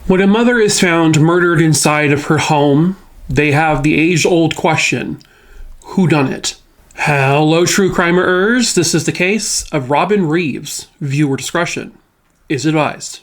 When a mother is found murdered inside of her home, they have the age-old question, who done it? Hello, true crimerers. This is the case of Robin Reeves. Viewer discretion is advised.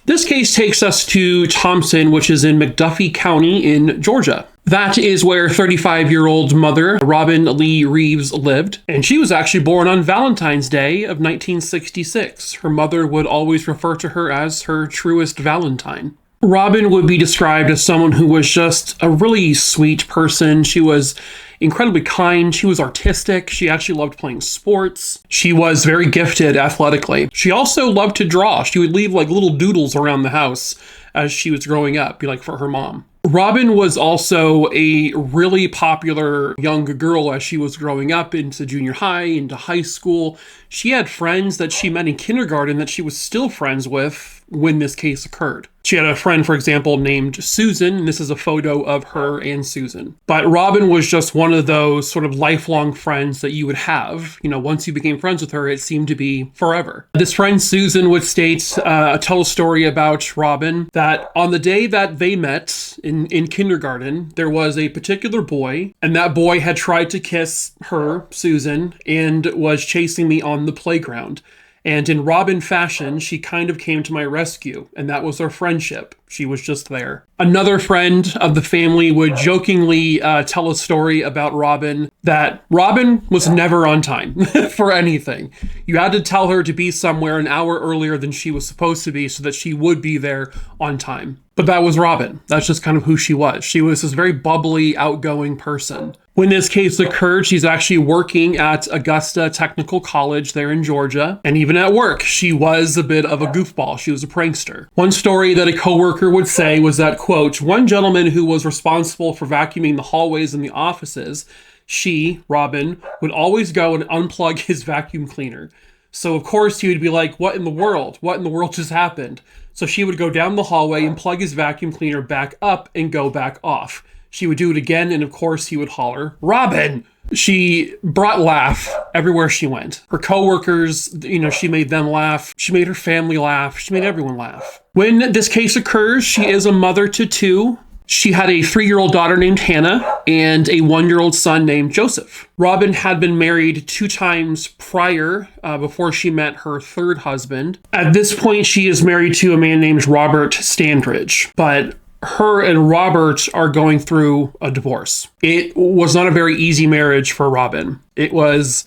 This case takes us to Thompson, which is in McDuffie County in Georgia. That is where 35-year-old mother Robin Lee Reeves lived, and she was actually born on Valentine's Day of 1966. Her mother would always refer to her as her truest Valentine. Robin would be described as someone who was just a really sweet person. She was incredibly kind. She was artistic. She actually loved playing sports. She was very gifted athletically. She also loved to draw. She would leave like little doodles around the house as she was growing up, like for her mom. Robin was also a really popular young girl as she was growing up into junior high, into high school. She had friends that she met in kindergarten that she was still friends with when this case occurred. She had a friend, for example, named Susan, and this is a photo of her and Susan. But Robin was just one of those sort of lifelong friends that you would have. You know, once you became friends with her, it seemed to be forever. This friend, Susan, would tell a story about Robin that on the day that they met in kindergarten, there was a particular boy, and that boy had tried to kiss her, Susan, and was chasing me on the playground. And in Robin fashion, she kind of came to my rescue, and that was our friendship. She was just there. Another friend of the family would jokingly tell a story about Robin, that Robin was never on time for anything. You had to tell her to be somewhere an hour earlier than she was supposed to be so that she would be there on time. But that was Robin. That's just kind of who she was. She was this very bubbly, outgoing person. When this case occurred, she's actually working at Augusta Technical College there in Georgia. And even at work, she was a bit of a goofball. She was a prankster. One story that a coworker would say was that, quote, one gentleman who was responsible for vacuuming the hallways and the offices, she, Robin, would always go and unplug his vacuum cleaner. So, of course, he would be like, what in the world? What in the world just happened? So she would go down the hallway and plug his vacuum cleaner back up and go back off. She would do it again, and of course he would holler, Robin! She brought laugh everywhere she went. Her coworkers, she made them laugh. She made her family laugh. She made everyone laugh. When this case occurs, she is a mother to two. She had a 3-year-old daughter named Hannah and a 1-year-old son named Joseph. Robin had been married 2 times prior, before she met her third husband. At this point, she is married to a man named Robert Standridge, but her and Robert are going through a divorce. It was not a very easy marriage for Robin. It was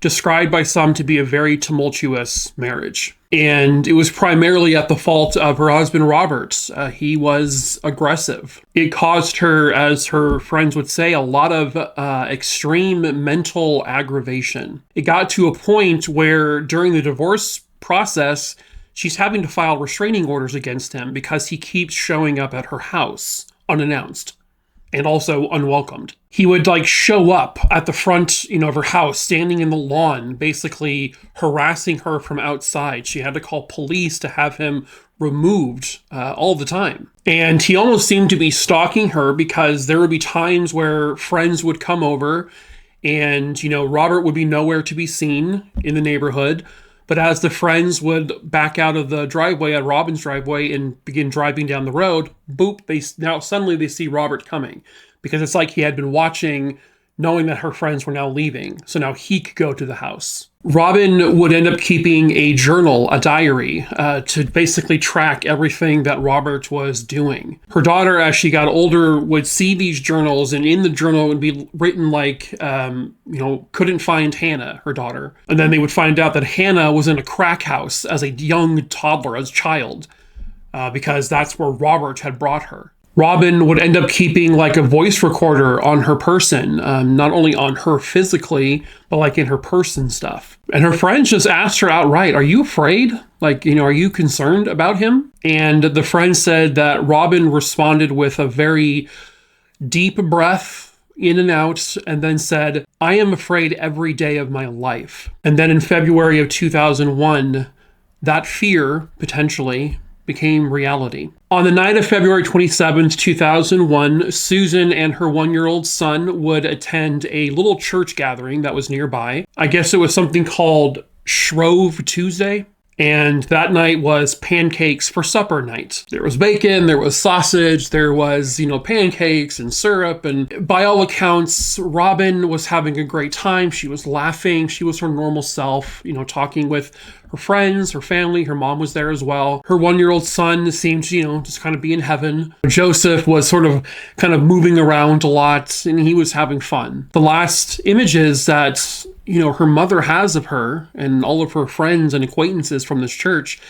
described by some to be a very tumultuous marriage. And it was primarily at the fault of her husband, Robert. He was aggressive. It caused her, as her friends would say, a lot of extreme mental aggravation. It got to a point where during the divorce process, she's having to file restraining orders against him because he keeps showing up at her house unannounced and also unwelcomed. He would show up at the front, of her house, standing in the lawn, basically harassing her from outside. She had to call police to have him removed all the time. And he almost seemed to be stalking her because there would be times where friends would come over and, Robert would be nowhere to be seen in the neighborhood. But as the friends would back out of the driveway at Robin's driveway and begin driving down the road, boop, suddenly they see Robert coming. Because it's like he had been watching, knowing that her friends were now leaving. So now he could go to the house. Robin would end up keeping a journal, a diary, to basically track everything that Robert was doing. Her daughter, as she got older, would see these journals, and in the journal would be written couldn't find Hannah, her daughter. And then they would find out that Hannah was in a crack house as a young toddler, as a child, because that's where Robert had brought her. Robin would end up keeping a voice recorder on her person, not only on her physically, but in her purse and stuff. And her friends just asked her outright, are you afraid? Are you concerned about him? And the friend said that Robin responded with a very deep breath in and out, and then said, "I am afraid every day of my life." And then in February of 2001, that fear potentially became reality. On the night of February 27th, 2001, Susan and her 1-year-old son would attend a little church gathering that was nearby. I guess it was something called Shrove Tuesday. And that night was pancakes for supper night. There was bacon, there was sausage, there was, pancakes and syrup. And by all accounts, Robin was having a great time. She was laughing. She was her normal self, talking with her friends, her family. Her mom was there as well. Her 1-year-old son seemed, just kind of be in heaven. Joseph was kind of moving around a lot, and he was having fun. The last images that her mother has of her and all of her friends and acquaintances from this church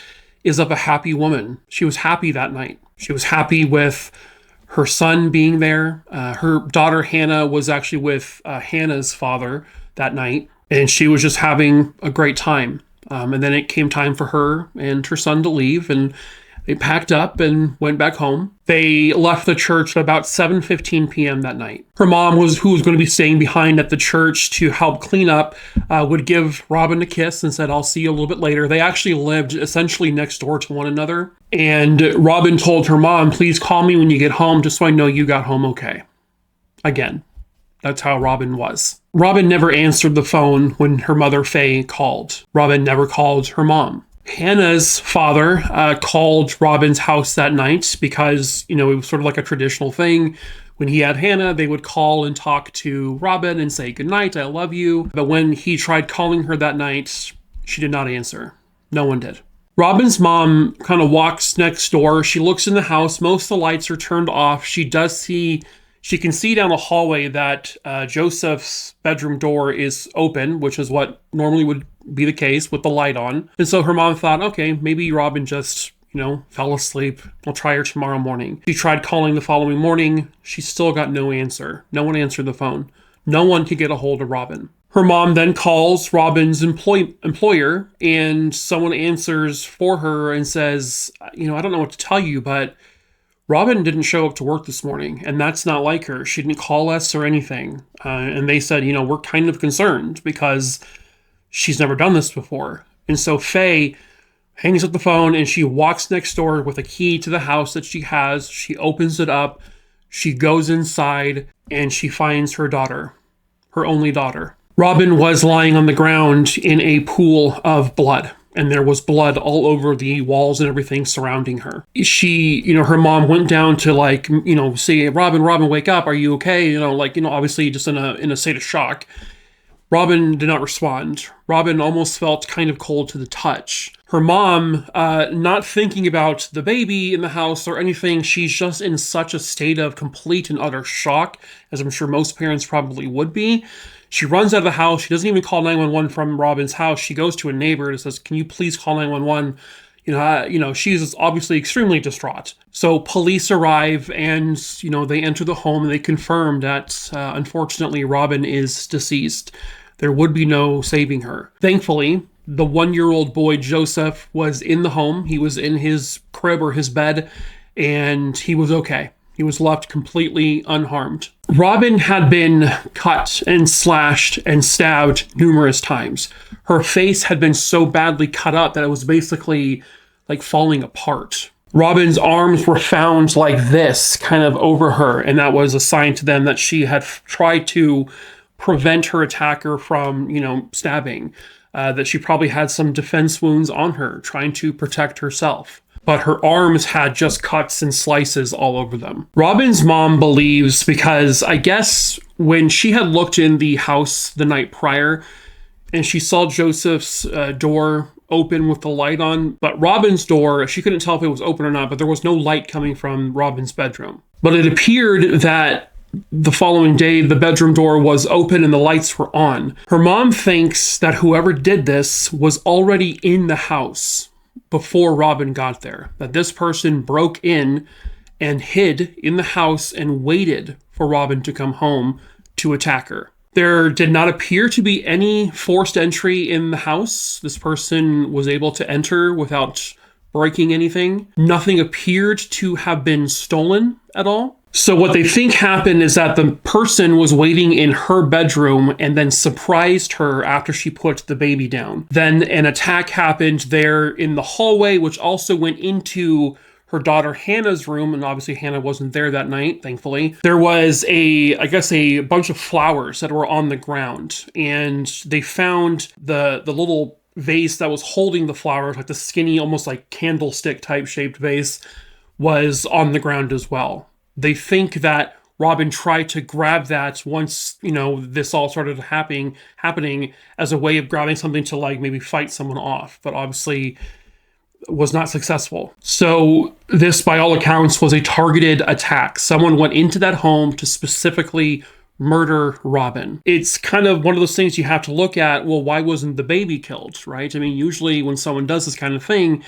is of a happy woman. She was happy that night. She was happy with her son being there. Her daughter Hannah was actually with Hannah's father that night, and she was just having a great time. And then it came time for her and her son to leave, and they packed up and went back home. They left the church at about 7:15 p.m. that night. Her mom, who was going to be staying behind at the church to help clean up, would give Robin a kiss and said, "I'll see you a little bit later." They actually lived essentially next door to one another. And Robin told her mom, "Please call me when you get home, just so I know you got home okay." Again, that's how Robin was. Robin never answered the phone when her mother, Faye, called. Robin never called her mom. Hannah's father called Robin's house that night because, it was sort of like a traditional thing. When he had Hannah, they would call and talk to Robin and say, "Good night, I love you." But when he tried calling her that night, she did not answer. No one did. Robin's mom kind of walks next door. She looks in the house. Most of the lights are turned off. She can see down the hallway that Joseph's bedroom door is open, which is what normally would be the case with the light on. And so her mom thought, okay, maybe Robin just, fell asleep. I'll try her tomorrow morning. She tried calling the following morning. She still got no answer. No one answered the phone. No one could get a hold of Robin. Her mom then calls Robin's employer, and someone answers for her and says, I don't know what to tell you, but Robin didn't show up to work this morning, and that's not like her. She didn't call us or anything. And they said, we're kind of concerned because she's never done this before. And so Faye hangs up the phone and she walks next door with a key to the house that she has. She opens it up. She goes inside and she finds her daughter, her only daughter. Robin was lying on the ground in a pool of blood. And there was blood all over the walls and everything surrounding her. She, her mom went down to say, Robin, wake up. Are you okay? Obviously just in a state of shock. Robin did not respond. Robin almost felt kind of cold to the touch. Her mom, not thinking about the baby in the house or anything, she's just in such a state of complete and utter shock, as I'm sure most parents probably would be. She runs out of the house. She doesn't even call 911 from Robin's house. She goes to a neighbor and says, "Can you please call 911? She's obviously extremely distraught." So police arrive and, they enter the home and they confirm that, unfortunately, Robin is deceased. There would be no saving her. Thankfully, the 1-year-old boy, Joseph, was in the home. He was in his crib or his bed, and he was okay. He was left completely unharmed. Robin had been cut and slashed and stabbed numerous times. Her face had been so badly cut up that it was basically like falling apart. Robin's arms were found like this, kind of over her, and that was a sign to them that she had tried to prevent her attacker from, stabbing. That she probably had some defense wounds on her, trying to protect herself. But her arms had just cuts and slices all over them. Robin's mom believes, because I guess when she had looked in the house the night prior and she saw Joseph's door open with the light on, but Robin's door, she couldn't tell if it was open or not, but there was no light coming from Robin's bedroom. But it appeared that the following day, the bedroom door was open and the lights were on. Her mom thinks that whoever did this was already in the house before Robin got there, that this person broke in and hid in the house and waited for Robin to come home to attack her. There did not appear to be any forced entry in the house. This person was able to enter without breaking anything. Nothing appeared to have been stolen at all. So what they think happened is that the person was waiting in her bedroom and then surprised her after she put the baby down. Then an attack happened there in the hallway, which also went into her daughter Hannah's room, and obviously Hannah wasn't there that night, thankfully. There was a bunch of flowers that were on the ground, and they found the little vase that was holding the flowers, like the skinny, almost like candlestick type shaped vase, was on the ground as well. They think that Robin tried to grab that once, this all started happening as a way of grabbing something to like maybe fight someone off, but obviously was not successful. So this, by all accounts, was a targeted attack. Someone went into that home to specifically murder Robin. It's kind of one of those things you have to look at. Well, why wasn't the baby killed, right? I mean, usually when someone does this kind of thing,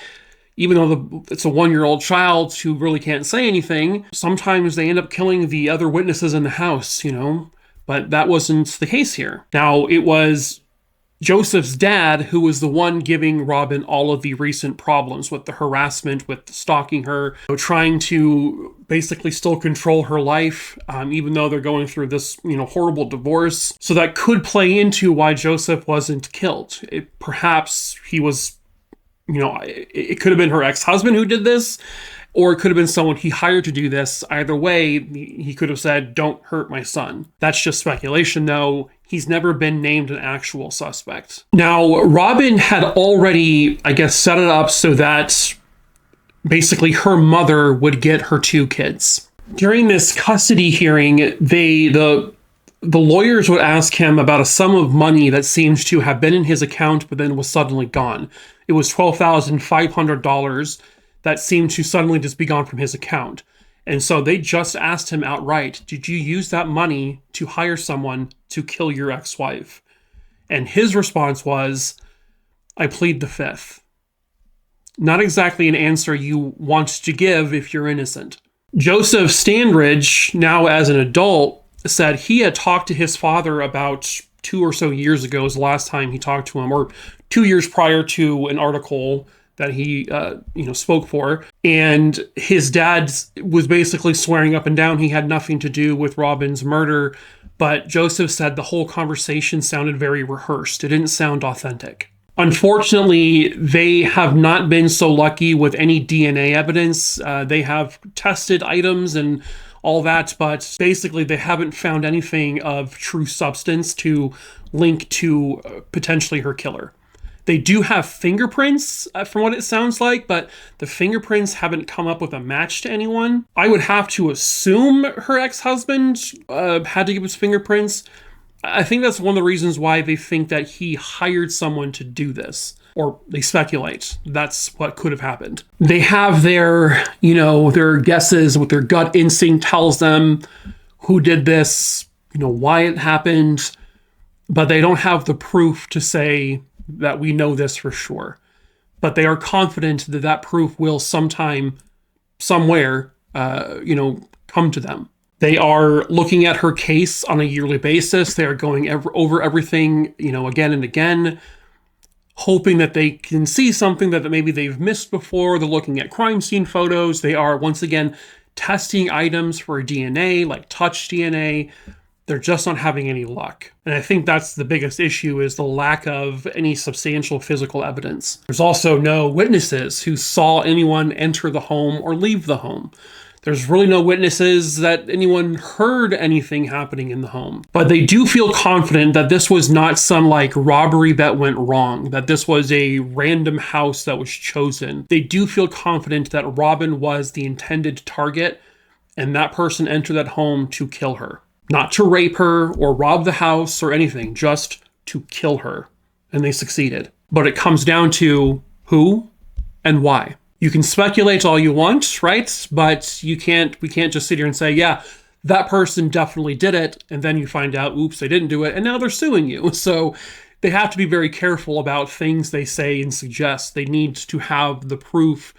even though it's a 1-year-old child who really can't say anything, sometimes they end up killing the other witnesses in the house, but that wasn't the case here. Now, it was Joseph's dad who was the one giving Robin all of the recent problems with the harassment, with stalking her, trying to basically still control her life, even though they're going through this, horrible divorce. So that could play into why Joseph wasn't killed. Perhaps he was, it could have been her ex-husband who did this, or it could have been someone he hired to do this. Either way, he could have said, "Don't hurt my son." That's just speculation, though. He's never been named an actual suspect. Now, Robin had already, set it up so that basically her mother would get her 2 kids. During this custody hearing, the lawyers would ask him about a sum of money that seems to have been in his account but then was suddenly gone. It was $12,500 that seemed to suddenly just be gone from his account. And so they just asked him outright, "Did you use that money to hire someone to kill your ex-wife?" And his response was, "I plead the fifth." Not exactly an answer you want to give if you're innocent. Joseph Standridge, now as an adult, said he had talked to his father about 2 or so years ago was the last time he talked to him, or 2 years prior to an article that he, spoke for. And his dad was basically swearing up and down he had nothing to do with Robin's murder. But Joseph said the whole conversation sounded very rehearsed. It didn't sound authentic. Unfortunately, they have not been so lucky with any DNA evidence. They have tested items and all that, but basically they haven't found anything of true substance to link to potentially her killer. They do have fingerprints, from what it sounds like, but the fingerprints haven't come up with a match to anyone. I would have to assume her ex-husband had to give his fingerprints. I think that's one of the reasons why they think that he hired someone to do this, or they speculate that's what could have happened. They have their guesses, what their gut instinct tells them, who did this, why it happened, but they don't have the proof to say that we know this for sure. But they are confident that that proof will sometime, somewhere, come to them. They are looking at her case on a yearly basis. They are going over everything, again and again, hoping that they can see something that maybe they've missed before. They're looking at crime scene photos. They are, once again, testing items for DNA, like touch DNA. They're just not having any luck. And I think that's the biggest issue, is the lack of any substantial physical evidence. There's also no witnesses who saw anyone enter the home or leave the home. There's really no witnesses that anyone heard anything happening in the home. But they do feel confident that this was not some robbery that went wrong, that this was a random house that was chosen. They do feel confident that Robin was the intended target, and that person entered that home to kill her. Not to rape her or rob the house or anything, just to kill her. And they succeeded. But it comes down to who and why. You can speculate all you want, right? But we can't just sit here and say, yeah, that person definitely did it. And then you find out, oops, they didn't do it. And now they're suing you. So they have to be very careful about things they say and suggest. They need to have the proof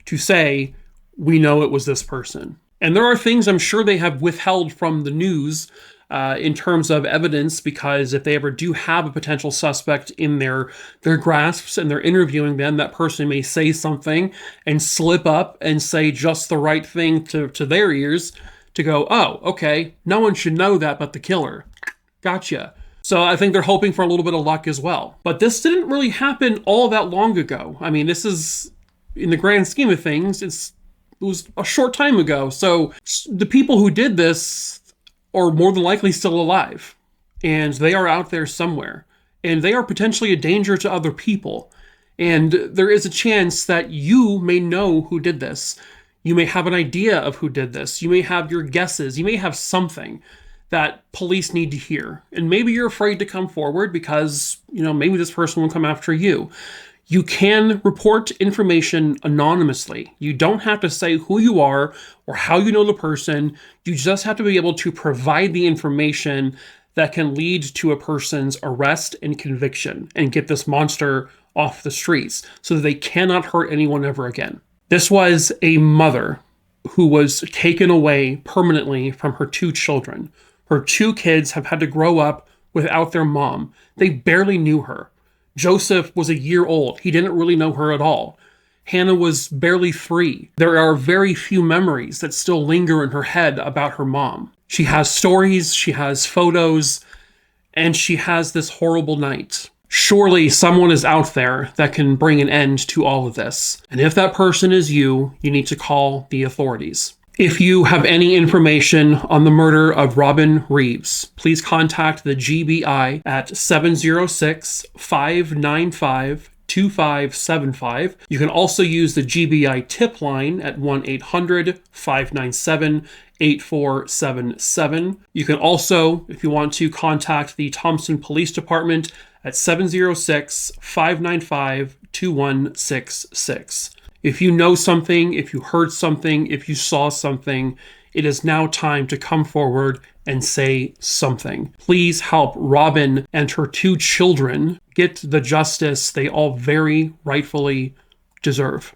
to say, we know it was this person. And there are things I'm sure they have withheld from the news in terms of evidence, because if they ever do have a potential suspect in their grasps and they're interviewing them, that person may say something and slip up and say just the right thing to their ears to go, oh, okay, no one should know that but the killer. Gotcha. So I think they're hoping for a little bit of luck as well. But this didn't really happen all that long ago. I mean, this is, in the grand scheme of things, it was a short time ago. So the people who did this are more than likely still alive. And they are out there somewhere. And they are potentially a danger to other people. And there is a chance that you may know who did this. You may have an idea of who did this. You may have your guesses. You may have something that police need to hear. And maybe you're afraid to come forward because, maybe this person will come after you. You can report information anonymously. You don't have to say who you are or how you know the person. You just have to be able to provide the information that can lead to a person's arrest and conviction and get this monster off the streets so that they cannot hurt anyone ever again. This was a mother who was taken away permanently from her 2 children. Her 2 kids have had to grow up without their mom. They barely knew her. Joseph was a year old. He didn't really know her at all. Hannah was barely 3. There are very few memories that still linger in her head about her mom. She has stories, she has photos, and she has this horrible night. Surely someone is out there that can bring an end to all of this. And if that person is you, you need to call the authorities. If you have any information on the murder of Robin Reeves, please contact the GBI at 706-595-2575. You can also use the GBI tip line at 1-800-597-8477. You can also, if you want to, contact the Thompson Police Department at 706-595-2166. If you know something, if you heard something, if you saw something, it is now time to come forward and say something. Please help Robin and her 2 children get the justice they all very rightfully deserve.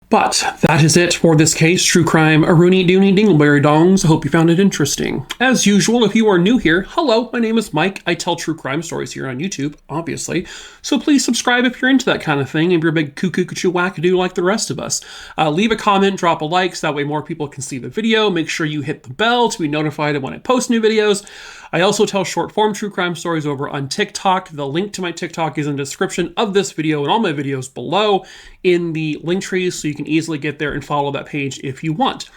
But that is it for this case. True crime, a Rooney Dooney Dingleberry Dongs. I hope you found it interesting. As usual, if you are new here, hello, my name is Mike. I tell true crime stories here on YouTube, obviously. So please subscribe if you're into that kind of thing, if you're a big cuckoo-cuckoo wackadoo like the rest of us. Leave a comment, drop a like, so that way more people can see the video. Make sure you hit the bell to be notified of when I post new videos. I also tell short-form true crime stories over on TikTok. The link to my TikTok is in the description of this video and all my videos below in the link tree, so you can easily get there and follow that page if you want.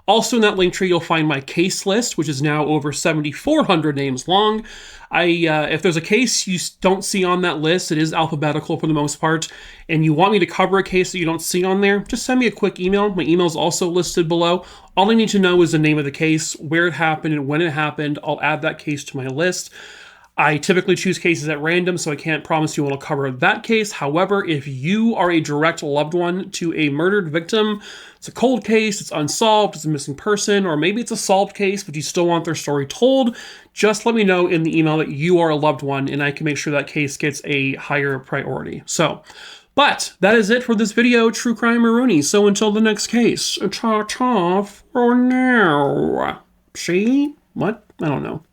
Also in that link tree, you'll find my case list, which is now over 7,400 names long. If there's a case you don't see on that list, it is alphabetical for the most part, and you want me to cover a case that you don't see on there, just send me a quick email. My email is also listed below. All I need to know is the name of the case, where it happened, and when it happened. I'll add that case to my list. I typically choose cases at random, so I can't promise you I'll cover that case. However, if you are a direct loved one to a murdered victim, it's a cold case, it's unsolved, it's a missing person, or maybe it's a solved case, but you still want their story told, just let me know in the email that you are a loved one, and I can make sure that case gets a higher priority. But that is it for this video, True Crime Rooney. So until the next case, ta-ta for now. See? What? I don't know.